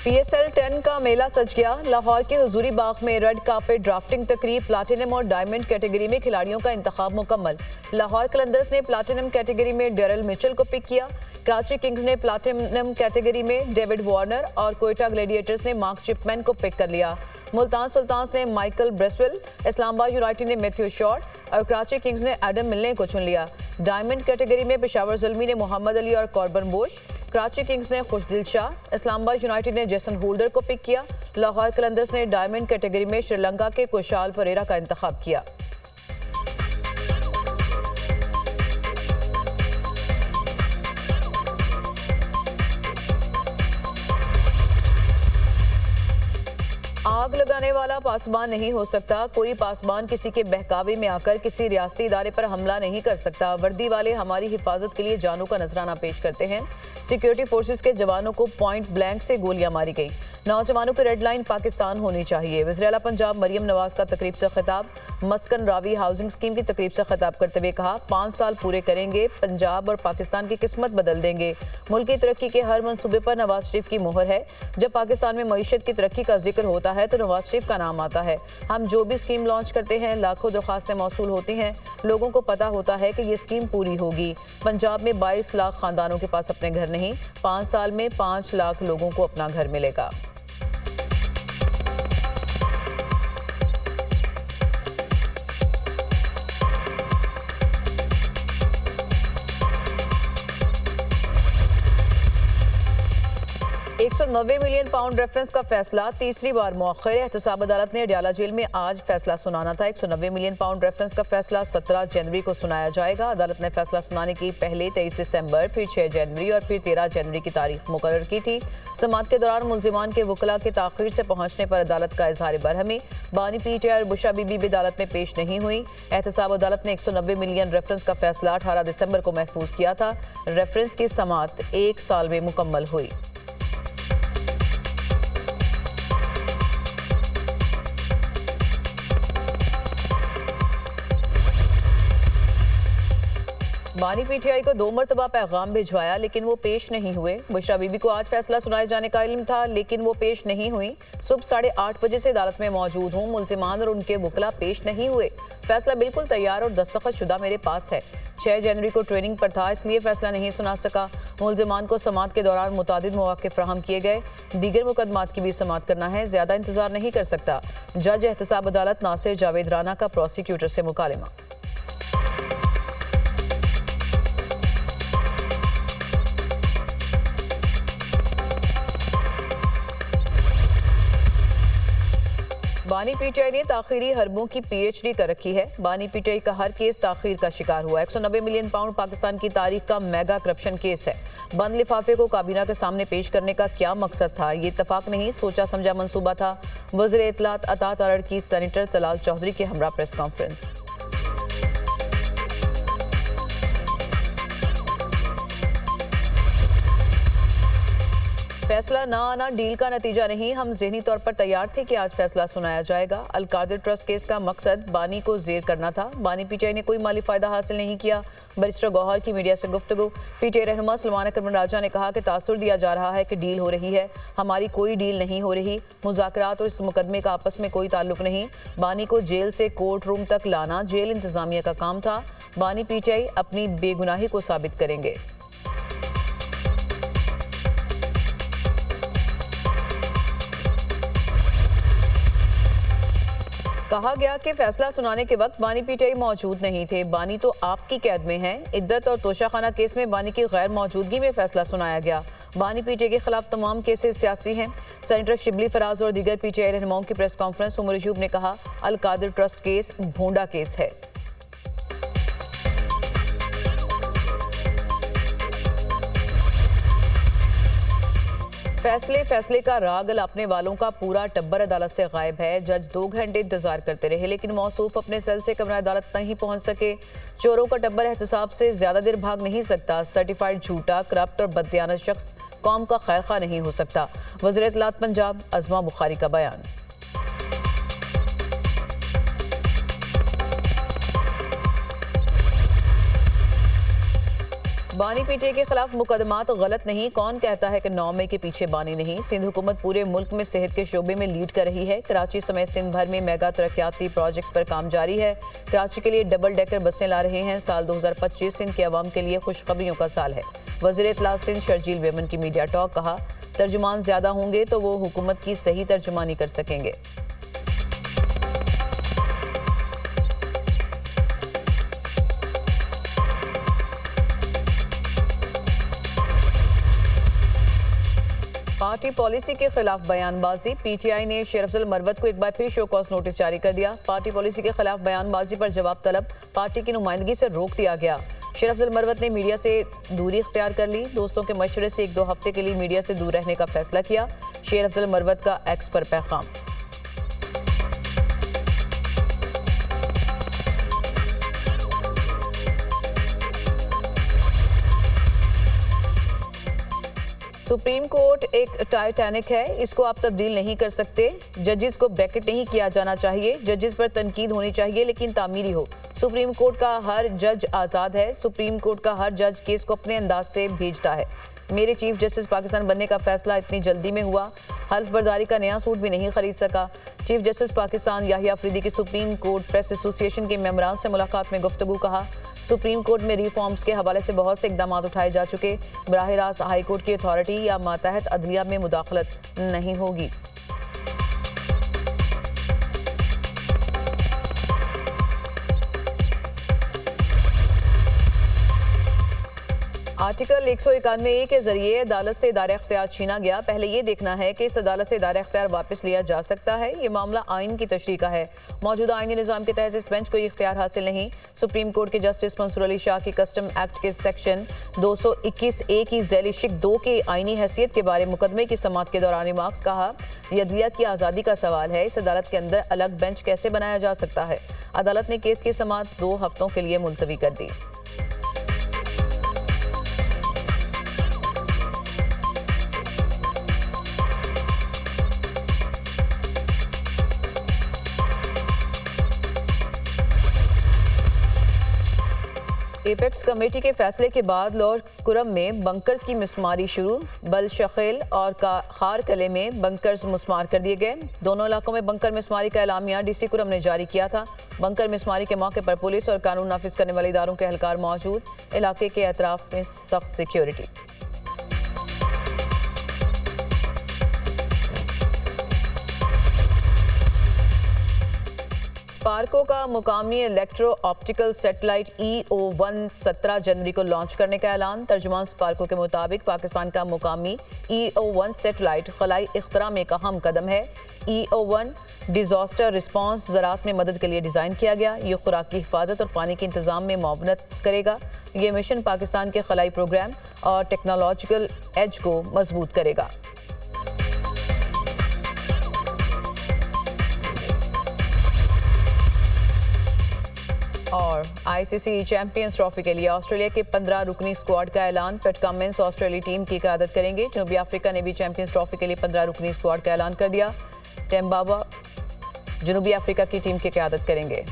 PSL 10 का मेला सज गया। लाहौर के हुजूरी बाग में रेड कार्पेट ड्राफ्टिंग तकरीब, प्लाटिनम और डायमंड कैटेगरी में खिलाड़ियों का इंतखाब मुकम्मल। लाहौर कलंदर्स ने प्लाटिनम कैटेगरी में डेरिल मिचेल को पिक किया। कराची किंग्स ने प्लाटिनम कैटेगरी में डेविड वार्नर और कोयटा ग्लैडिएटर्स ने मार्क चिपमैन को पिक कर लिया। मुल्तान सुल्तान्स ने माइकल ब्रेसवेल, इस्लामाबाद यूनाइटेड ने मैथ्यू शॉर्ट और कराची किंग्स ने एडम मिलने को चुन लिया। डायमंड कैटेगरी में पेशावर ज़ल्मी ने मोहम्मद अली और कॉर्बन बोश, कराची किंग्स ने खुशदिल शाह, इस्लामाबाद यूनाइटेड ने जेसन होल्डर को पिक किया। लाहौर कलंदर्स ने डायमंड कैटेगरी में श्रीलंका के कुशाल परेरा का इंतखाब किया। आग लगाने वाला पासबान नहीं हो सकता। कोई पासबान किसी के बहकावे में आकर किसी रियासती इदारे पर हमला नहीं कर सकता। वर्दी वाले हमारी हिफाजत के लिए जानों का नजराना पेश करते हैं। सिक्योरिटी फोर्सेस के जवानों को पॉइंट ब्लैंक से गोलियां मारी गई। नौजवानों की रेड लाइन पाकिस्तान होनी चाहिए। वज़ीर आला पंजाब मरियम नवाज का तकरीब से खिताब। मस्कन रावी हाउसिंग स्कीम की तकरीब से खिताब करते हुए कहा, 5 साल पूरे करेंगे, पंजाब और पाकिस्तान की किस्मत बदल देंगे। मुल्क की तरक्की के हर मंसूबे पर नवाज शरीफ की मोहर है। जब पाकिस्तान में मईशत की तरक्की का जिक्र होता है तो नवाज शरीफ का नाम आता है। हम जो भी स्कीम लॉन्च करते हैं लाखों दरख्वास्तें मौसूल होती हैं। लोगों को पता होता है कि ये स्कीम पूरी होगी। पंजाब में 22 लाख खानदानों के पास अपने घर नहीं, 5 साल में 5 लाख लोगों को अपना घर मिलेगा। £190 मिलियन रेफरेंस का फैसला तीसरी बार मौखर। एहतसाब अदालत ने अडयाला जेल में आज फैसला सुनाना था। £190 मिलियन रेफरेंस का फैसला 17 जनवरी को सुनाया जाएगा। अदालत ने फैसला सुनाने की पहले 23 दिसंबर, फिर 6 जनवरी और फिर 13 जनवरी की तारीख मुकर्रर की थी। समाअत के दौरान मुल्जिमान के वकला के ताखीर से पहुंचने पर अदालत का इजहार बरहमी। बानी PTI और बुशा बीबी भी अदालत में पेश नहीं हुई। एहतसाब अदालत ने 190 मिलियन रेफरेंस का फैसला 18 दिसंबर को महफूज किया था। रेफरेंस की समाअत 1 साल में मुकम्मल हुई। बानी PTI को 2 मरतबा पैगाम भिजवाया लेकिन वो पेश नहीं हुए। बुशरा बीबी को आज फैसला सुनाए जाने का इल्म था लेकिन वो पेश नहीं हुई। सुबह 8:30 बजे से अदालत में मौजूद हूँ। मुल्जिमान और उनके वकला पेश नहीं हुए। फैसला बिल्कुल तैयार और दस्तखत शुदा मेरे पास है। 6 जनवरी को ट्रेनिंग पर था इसलिए फैसला नहीं सुना सका। मुल्जिमान को समाअत के दौरान मुतादिद मौके फ्राहम किए गए। दीगर मुकदमात की भी समाअत करना है, ज्यादा इंतजार नहीं कर सकता। जज एहतसाब अदालत नासिर जावेद राना का प्रोसिक्यूटर से मुकालमा। बानी PTI ने ताखीरी हरबों की PhD कर रखी है। बानी PTI का हर केस ताखीर का शिकार हुआ। £190 मिलियन पाकिस्तान की तारीख का मेगा करप्शन केस है। बंद लिफाफे को काबीना के सामने पेश करने का क्या मकसद था? ये इत्तफाक नहीं, सोचा समझा मंसूबा था। वज़ीर इत्तलात अता तारड़ की सेनेटर तलाल चौधरी के हमरा प्रेस कॉन्फ्रेंस। फैसला ना आना डील का नतीजा नहीं, हम ज़हनी तौर पर तैयार थे कि आज फैसला सुनाया जाएगा। अलकादिर ट्रस्ट केस का मकसद बानी को जेर करना था। बानी PTI ने कोई माली फ़ायदा हासिल नहीं किया। बैरिस्टर गौहर की मीडिया से गुफ्तगू। PTI रहनुमा सलमान अकरम राजा ने कहा कि तासुर दिया जा रहा है कि डील हो रही है। हमारी कोई डील नहीं हो रही। मुज़ाकरात और इस मुकदमे का आपस में कोई ताल्लुक नहीं। बानी को जेल से कोर्ट रूम तक लाना जेल इंतज़ामिया का काम था। बानी PTI अपनी बेगुनाही को साबित करेंगे। कहा गया कि फैसला सुनाने के वक्त बानी PTI मौजूद नहीं थे। बानी तो आपकी कैद में हैं। इद्दत और तोशाखाना केस में बानी की गैर मौजूदगी में फैसला सुनाया गया। बानी PTI के खिलाफ तमाम केसेस सियासी हैं। सेनेटर शिबली फराज और दीगर PTI रहनुमाओं की प्रेस कॉन्फ्रेंस। उमर अयूब ने कहा, अलकादिर ट्रस्ट केस भोंडा केस है। फैसले का राग अलापने वालों का पूरा टब्बर अदालत से गायब है। जज 2 घंटे इंतजार करते रहे लेकिन मौसूफ अपने सेल से कमरा अदालत नहीं पहुंच सके। चोरों का टब्बर एहतसाब से ज्यादा देर भाग नहीं सकता। सर्टिफाइड झूठा, करप्ट और बददियानत शख्स कौम का खैर खा नहीं हो सकता। वज़ीर इत्तलात पंजाब अज़मा बुखारी का बयान। बानी पीटीआई के खिलाफ मुकदमात गलत नहीं, कौन कहता है कि 9 मई के पीछे बानी नहीं। सिंध हुकूमत पूरे मुल्क में सेहत के शोबे में लीड कर रही है। कराची समेत सिंध भर में मेगा तरक्याती प्रोजेक्ट्स पर काम जारी है। कराची के लिए डबल डेकर बसें ला रहे हैं। साल 2025 सिंध के अवाम के लिए खुशखबरियों का साल है। वज़ीर इत्तला सिंध शर्जील वेमन की मीडिया टॉक, कहा तर्जुमान ज्यादा होंगे तो वो हुकूमत की सही तर्जुमानी कर सकेंगे। पार्टी पॉलिसी के खिलाफ बयानबाजी, पीटीआई ने शेर अफजल मरवत को एक बार फिर शो कॉज नोटिस जारी कर दिया। पार्टी पॉलिसी के खिलाफ बयानबाजी पर जवाब तलब, पार्टी की नुमाइंदगी से रोक दिया गया। शेर अफजल मरवत ने मीडिया से दूरी इख्तियार कर ली। दोस्तों के मशवरे से 1-2 हफ्ते के लिए मीडिया से दूर रहने का फैसला किया। शेर अफजल मरवत का एक्स पर पैगाम। सुप्रीम कोर्ट एक टाइटैनिक है, इसको आप तब्दील नहीं कर सकते। जजेस को ब्रैकेट नहीं किया जाना चाहिए। जजेस पर तनकीद होनी चाहिए लेकिन तामीरी हो। सुप्रीम कोर्ट का हर जज आज़ाद है। सुप्रीम कोर्ट का हर जज केस को अपने अंदाज से भेजता है। मेरे चीफ जस्टिस पाकिस्तान बनने का फैसला इतनी जल्दी में हुआ। हल्फ बर्दारी का नया सूट भी नहीं खरीद सका। चीफ जस्टिस पाकिस्तान याहिया अफरीदी की सुप्रीम कोर्ट प्रेस एसोसिएशन के मेंबरान से मुलाकात में गुफ्तगू, कहा सुप्रीम कोर्ट में रिफॉर्म्स के हवाले से बहुत से इकदाम उठाए जा चुके। बराह रास्त हाई कोर्ट की अथॉरिटी या मातहत अदलिया में मुदाखलत नहीं होगी। आर्टिकल 191A के जरिए अदालत से इदारा इख्तियार छीना गया। पहले ये देखना है कि इस अदालत से इदारा इख्तियार वापस लिया जा सकता है। ये मामला आइन की तशरीह का है। मौजूदा आइनी निज़ाम के तहत इस बेंच को ये इख्तियार हासिल नहीं। सुप्रीम कोर्ट के जस्टिस मंसूर अली शाह की कस्टम एक्ट के सेक्शन 221A की ज़ैली शिक 2 की आइनी हैसियत के बारे मुकदमे की समाअत के दौरान रिमार्क्स, कहा यह अदलिया की आज़ादी का सवाल है। इस अदालत के अंदर अलग बेंच कैसे बनाया जा सकता है। अदालत ने केस की समाअत 2 हफ्तों के लिए मुलतवी कर दी। एपेक्स कमेटी के फैसले के बाद लाहौर कुरम में बंकर्स की मिसमारी शुरू। बलशखेल और खार कले में बंकर्स मुस्मार कर दिए गए। दोनों इलाकों में बंकर मिसमारी का एलामिया डीसी कुरम ने जारी किया था। बंकर मिसमारी के मौके पर पुलिस और कानून नाफिज करने वाले इदारों के एहलकार मौजूद। इलाके के अतराफ में सख्त सिक्योरिटी। स्पार्को का मुकामी इलेक्ट्रो ऑप्टिकल सेटेलाइट EO1 17 जनवरी को लॉन्च करने का ऐलान। तर्जुमान स्पार्को के मुताबिक पाकिस्तान का मुकामी EO1 सेटेलाइट खलाई इख्तरा में एक अहम कदम है। EO1 डिजास्टर रिस्पांस ज़राअत में मदद के लिए डिज़ाइन किया गया। ये खुराक की हिफाजत और पानी के इंतजाम में मुआवनत करेगा। ये मिशन पाकिस्तान के खलाई प्रोग्राम और टेक्नोलॉजिकल एज को मजबूत करेगा। और आईसीसी चैंपियंस ट्रॉफी के लिए ऑस्ट्रेलिया के 15 रुकनी स्क्वाड का ऐलान। पैट कमिंस ऑस्ट्रेलिया टीम की क़यादत करेंगे। जनूबी अफ्रीका ने भी चैंपियंस ट्रॉफी के लिए 15 रुकनी स्क्वाड का ऐलान कर दिया। टेम्बाबा जनूबी अफ्रीका की टीम की क़यादत करेंगे।